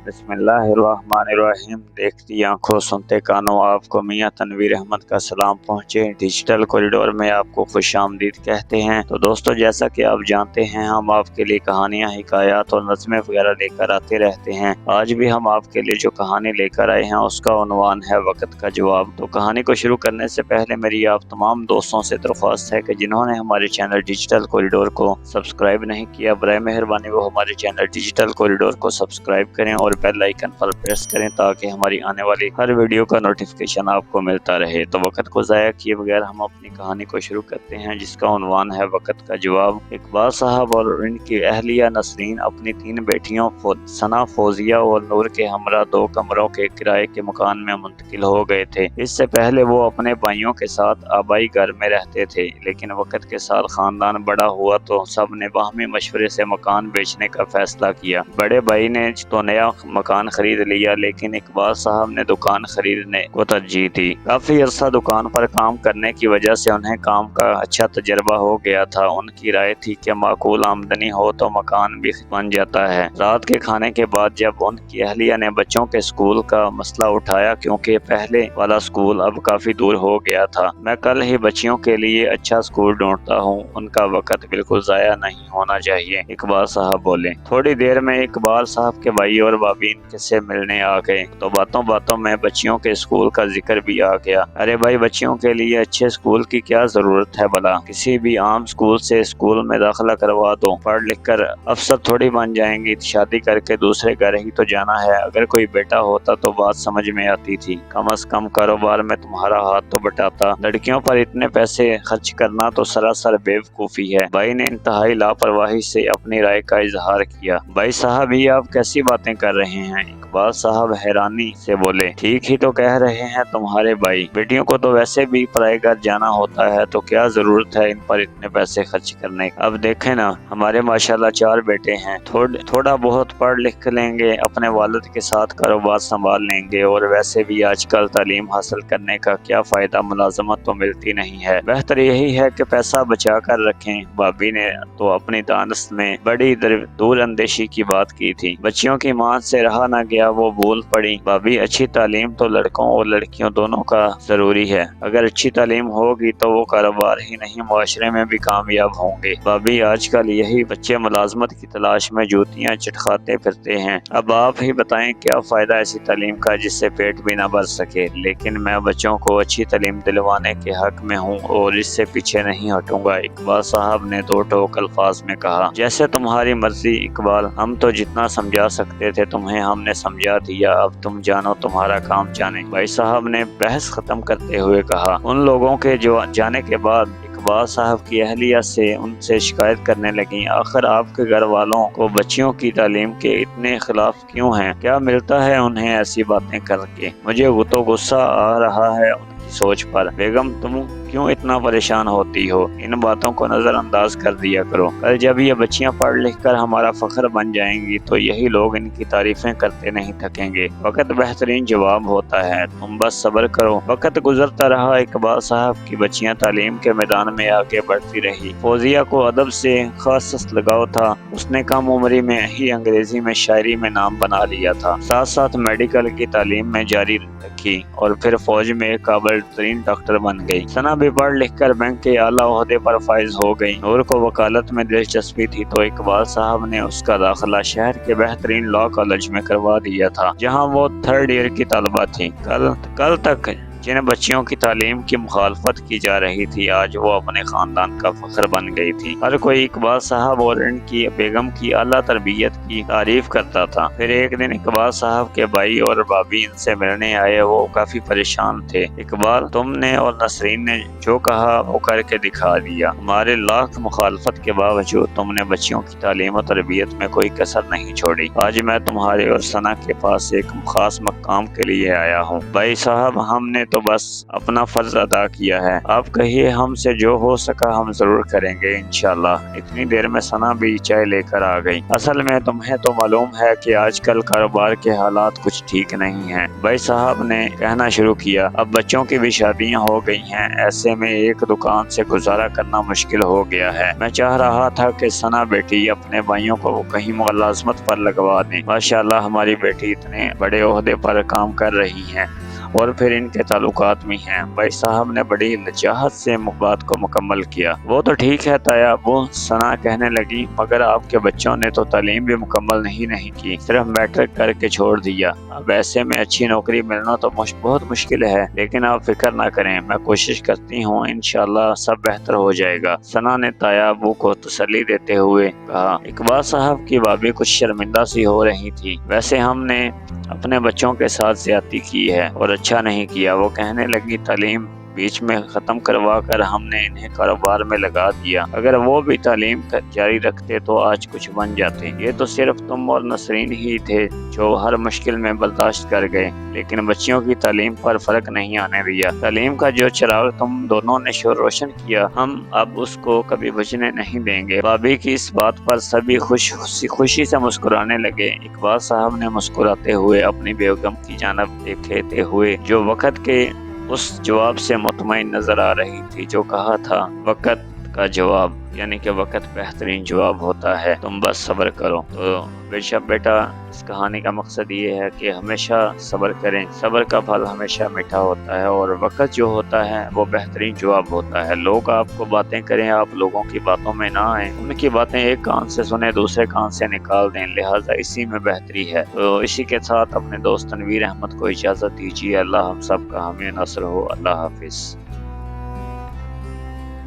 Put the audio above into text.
बिस्मिल्लाहिर्रहमानिर्रहीम। देखती आंखों सुनते कानों, आपको मियां तनवीर अहमद का सलाम पहुँचे। डिजिटल कॉरिडोर में आपको खुश आमदीद कहते हैं। तो दोस्तों, जैसा कि आप जानते हैं, हम आपके लिए कहानियाँ, हिकायात और नज़में वगैरह लेकर आते रहते हैं। आज भी हम आपके लिए जो कहानी लेकर आए हैं उसका उन्वान है वक़्त का जवाब। तो कहानी को शुरू करने से पहले मेरी आप तमाम दोस्तों से दरख्वास्त है कि जिन्होंने हमारे चैनल डिजिटल कॉरिडोर को सब्सक्राइब नहीं किया, बराए मेहरबानी वो हमारे चैनल डिजिटल कॉरिडोर को सब्सक्राइब करें और बेल आइकन पर प्रेस करें ताकि हमारी आने वाली हर वीडियो का नोटिफिकेशन आपको मिलता रहे। तो वक्त को ज़ाया किए बगैर हम अपनी कहानी को शुरू करते हैं, जिसका उन्वान है वक़्त का जवाब। इकबाल साहब और इनकी अहलिया नसरीन अपनी 3 बेटियों सना, फौजिया और नूर के हमरा 2 कमरों के किराए के मकान में मुंतकिल हो गए थे। इससे पहले वो अपने भाइयों के साथ आबाई घर में रहते थे, लेकिन वक्त के साथ खानदान बड़ा हुआ तो सब ने बाहमी मशवरे से मकान बेचने का फैसला किया। बड़े भाई ने तो नया मकान खरीद लिया, लेकिन इकबाल साहब ने दुकान खरीदने को तरजीह दी। काफी अरसा दुकान पर काम करने की वजह से उन्हें काम का अच्छा तजर्बा हो गया था। उनकी राय थी कि माकूल आमदनी हो तो मकान भी बन जाता है। रात के खाने के बाद जब उनकी अहलिया ने बच्चों के स्कूल का मसला उठाया, क्योंकि पहले वाला स्कूल अब काफी दूर हो गया था, मैं कल ही बच्चियों के लिए अच्छा स्कूल ढूंढता हूँ, उनका वक्त बिल्कुल जाया नहीं होना चाहिए, इकबाल साहब बोले। थोड़ी देर में इकबाल साहब के भाई और भाभी इनके से मिलने आ गए तो बातों बातों में बच्चियों के स्कूल का जिक्र भी आ गया। अरे भाई, बच्चियों के लिए अच्छे स्कूल की क्या जरूरत है भला, किसी भी आम स्कूल से स्कूल में दाखिला करवा दो, पढ़ लिख कर अफसर थोड़ी बन जाएंगी, शादी करके दूसरे घर ही तो जाना है। अगर कोई बेटा होता तो बात समझ में आती थी, कम से कम कारोबार में तुम्हारा हाथ तो बटाता। लड़कियों पर इतने पैसे खर्च करना तो सरासर बेवकूफ़ी है। भाई ने इंतहाई लापरवाही से अपनी राय का इजहार किया। भाई साहब, ये आप कैसी बातें कर रहे हैं? इकबाल साहब हैरानी से बोले। ठीक ही तो कह रहे हैं तुम्हारे भाई, बेटियों को तो वैसे भी पराए घर जाना होता है, तो क्या जरूरत है इन पर इतने पैसे खर्च करने की। अब देखें ना, हमारे माशाल्लाह 4 बेटे हैं, थोड़ा बहुत पढ़ लिख लेंगे, अपने वालिद के साथ कारोबार संभाल लेंगे, और वैसे भी आजकल तालीम हासिल करने का क्या फायदा, मुलाजमत तो मिलती नहीं है, बेहतर यही है कि पैसा बचा कर रखें। भाभी ने तो अपनी दानस्त में बड़ी दूर अंदेशी की बात की थी। बच्चियों की मां से रहा न गया, वो बोल पड़ी। भाभी, अच्छी तालीम तो लड़कों और लड़कियों दोनों का जरूरी है। अगर अच्छी तालीम होगी तो वो कारोबार ही नहीं, मुआशरे में भी कामयाब होंगे। भाभी, आजकल यही बच्चे मुलाजमत की तलाश में जूतियां चटखाते फिरते हैं। अब आप ही बताएं, क्या फायदा ऐसी तालीम का जिससे पेट भी ना भर सके। लेकिन मैं बच्चों को अच्छी तालीम दिलवाने के हक में हूँ और इससे पीछे नहीं हटूंगा, इकबाल साहब ने 2 टोक अल्फाज में कहा। जैसे तुम्हारी मर्जी इकबाल, हम तो जितना समझा सकते थे तुम्हें हमने समझा दिया, अब तुम जानो तुम्हारा काम जाने। भाई साहब ने बहस खत्म करते हुए कहा। उन लोगों के जो जाने के बाद इकबाल साहब की अहलिया से उनसे शिकायत करने लगी। आखिर आपके घर वालों को बच्चियों की तालीम के इतने खिलाफ क्यों हैं? क्या मिलता है उन्हें ऐसी बातें करके? मुझे वो तो गुस्सा आ रहा है उनकी सोच पर। बेगम, तुम क्यों इतना परेशान होती हो? इन बातों को नजरअंदाज कर दिया करो। कल जब ये बच्चियां पढ़ लिख कर हमारा फख्र बन जाएंगी तो यही लोग इनकी तारीफें करते नहीं थकेंगे। वक्त बेहतरीन जवाब होता है, तुम बस सब्र करो। वक्त गुजरता रहा, इकबाल साहब की बच्चियां तालीम के मैदान में आगे बढ़ती रही। फौजिया को अदब से खास लगाव था। उसने कम उम्री में ही अंग्रेजी में शायरी में नाम बना लिया था, साथ साथ मेडिकल की तालीम में जारी रखी और फिर फौज में काबिल तरीन डॉक्टर बन गई। सना भी पढ़ लिख कर बैंक के आला ओहदे पर फाइज हो गई। नूर को वकालत में दिलचस्पी थी तो इकबाल साहब ने उसका दाखिला शहर के बेहतरीन लॉ कॉलेज में करवा दिया था, जहां वो 3rd ईयर की तलबा थी। कल तक जिन बच्चियों की तालीम की मुखालफत की जा रही थी, आज वो अपने खानदान का फख्र बन गई थी। हर कोई इकबाल साहब और इनकी बेगम की आला तरबियत की तारीफ करता था। फिर एक दिन इकबाल साहब के भाई और भाभी इनसे मिलने आए। वो काफी परेशान थे। इकबाल, तुमने और नसरीन ने जो कहा वो करके दिखा दिया। हमारे लाख मुखालफत के बावजूद तुमने बच्चियों की तालीम और तरबियत में कोई कसर नहीं छोड़ी। आज मैं तुम्हारे और सना के पास एक खास मकाम के लिए आया हूँ। भाई साहब, हमने تو بس अपना फर्ज अदा किया है। आप कहिए हमसे जो हो सका हम जरूर करेंगे इंशाल्लाह। इतनी देर में सना भी चाय लेकर आ गई। असल में तुम्हें तो मालूम है कि आजकल कारोबार के हालात कुछ ठीक नहीं हैं। भाई साहब ने कहना शुरू किया, अब बच्चों की भी शादियां हो गई हैं, ऐसे में एक दुकान से गुजारा करना मुश्किल हो गया है। मैं चाह रहा था कि सना बेटी अपने भाइयों को कहीं मुलाजमत पर लगवा दें। माशाल्लाह हमारी बेटी इतने बड़े ओहदे पर काम कर रही हैं और फिर इनके ताल्लुकात भी हैं। भाई साहब ने बड़ी लजाहत से बात को मुकम्मल किया। वो तो ठीक है ताया, वो सना कहने लगी, मगर आपके बच्चों ने तो तालीम भी मुकम्मल नहीं की, सिर्फ मैट्रिक करके छोड़ दिया। अब ऐसे में अच्छी नौकरी मिलना तो बहुत मुश्किल है, लेकिन आप फिक्र ना करें, मैं कोशिश करती हूँ, इंशाल्लाह सब बेहतर हो जाएगा। सना ने ताया अबू को तसल्ली देते हुए कहा। इकबाल साहब की भाभी कुछ शर्मिंदा सी हो रही थी। वैसे हमने अपने बच्चों के साथ ज्यादती की है और अच्छा नहीं किया। वो कहने लगी, तालीम बीच में ख़त्म करवा कर हमने इन्हें कारोबार में लगा दिया। अगर वो भी तालीम जारी रखते तो आज कुछ बन जाते। ये तो सिर्फ तुम और नसरीन ही थे जो हर मुश्किल में बर्दाश्त कर गए, लेकिन बच्चियों की तालीम पर फर्क नहीं आने दिया। तालीम का जो चिराग तुम दोनों ने शोर रोशन किया, हम अब उसको कभी बुझने नहीं देंगे। भाभी की इस बात पर सभी खुशी से मुस्कुराने लगे। इकबाल साहब ने मुस्कुराते हुए अपनी बेगम की जानब देखते हुए, जो वक़्त के उस जवाब से मुतमईन नजर आ रही थी, जो कहा था वक़्त का जवाब यानी कि वक़्त बेहतरीन जवाब होता है, तुम बस सब्र करो। तो बेशक बेटा, इस कहानी का मकसद ये है कि हमेशा सब्र करें, सब्र का फल हमेशा मीठा होता है और वक़्त जो होता है वो बेहतरीन जवाब होता है। लोग आपको बातें करें, आप लोगों की बातों में ना आए, उनकी बातें एक कान से सुने दूसरे कान से निकाल दें, लिहाजा इसी में बेहतरी है। तो इसी के साथ अपने दोस्त तनवीर अहमद को इजाज़त दीजिए। अल्लाह हम सब का हमें नस्र हो। अल्लाह हाफिज़।